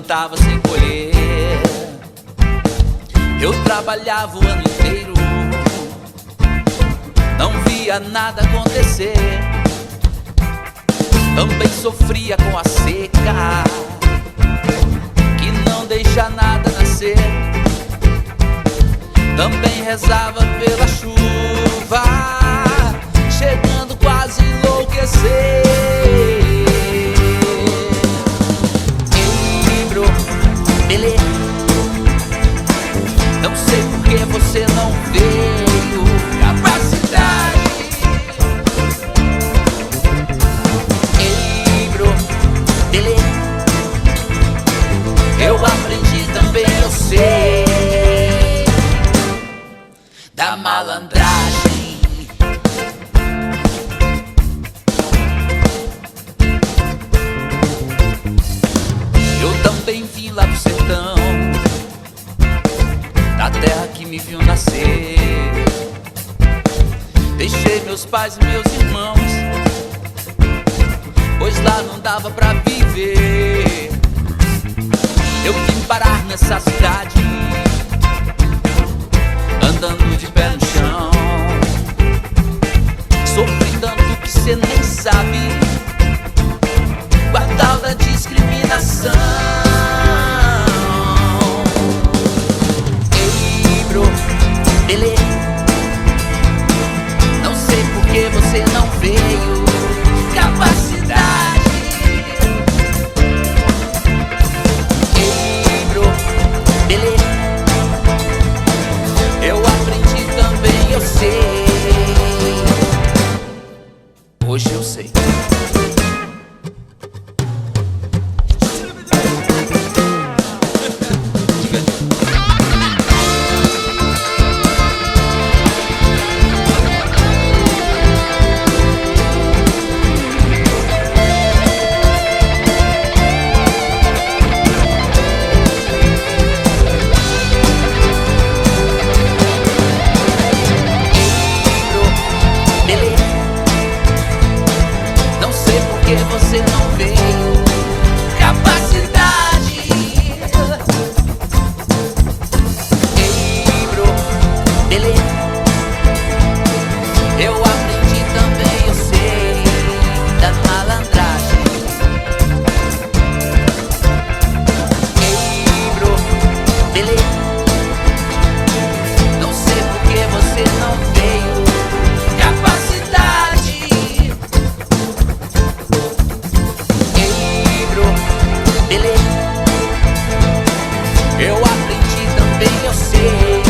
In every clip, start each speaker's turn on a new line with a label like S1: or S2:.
S1: plantava sem colher. Eu trabalhava o ano inteiro, não via nada acontecer. Também sofria com a seca, que não deixa nada nascer. Também rezava pela chuva, chegando quase a enlouquecer. Ei, bro, beleza, não sei por que você não veio. Capacidade. Ei, bro, beleza, eu aprendi também, eu sei da malandragem. Eu também vim lá do sertão, da terra que me viu nascer. Deixei meus pais e meus irmãos, pois lá não dava pra viver. Eu vim parar nessa cidade, andando de pé no chão, sofri tanto que cê nem sabe, com a tal da discriminação. Ei, bro, beleza, não sei por que você não veio. Capacidade. Ei, bro, beleza, eu aprendi também, eu sei. Hoje eu sei. Porque você não veio. Capacidade. Ei, bro, beleza, eu aprendi também, eu sei da malandragem. Ei, bro, beleza, não sei por que você não veio. Capacidade. Beleza, eu aprendi também, eu sei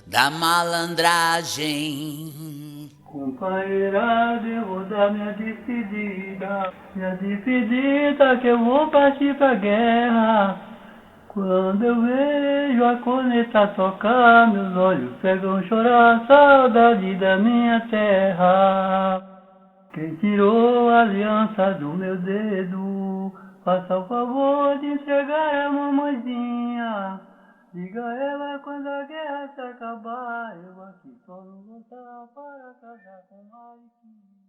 S1: da malandragem.
S2: Companheirada, eu vou dar minha despedida que eu vou partir pra guerra. Quando eu vejo a corneta tocar, meus olhos pegam a chorar, saudade da minha terra. Quem tirou a aliança do meu dedo, faça o favor de entregar a mamãezinha. Diga a ela quando a guerra se acabar, eu aqui só não vou voltar para casar com Mariquinha.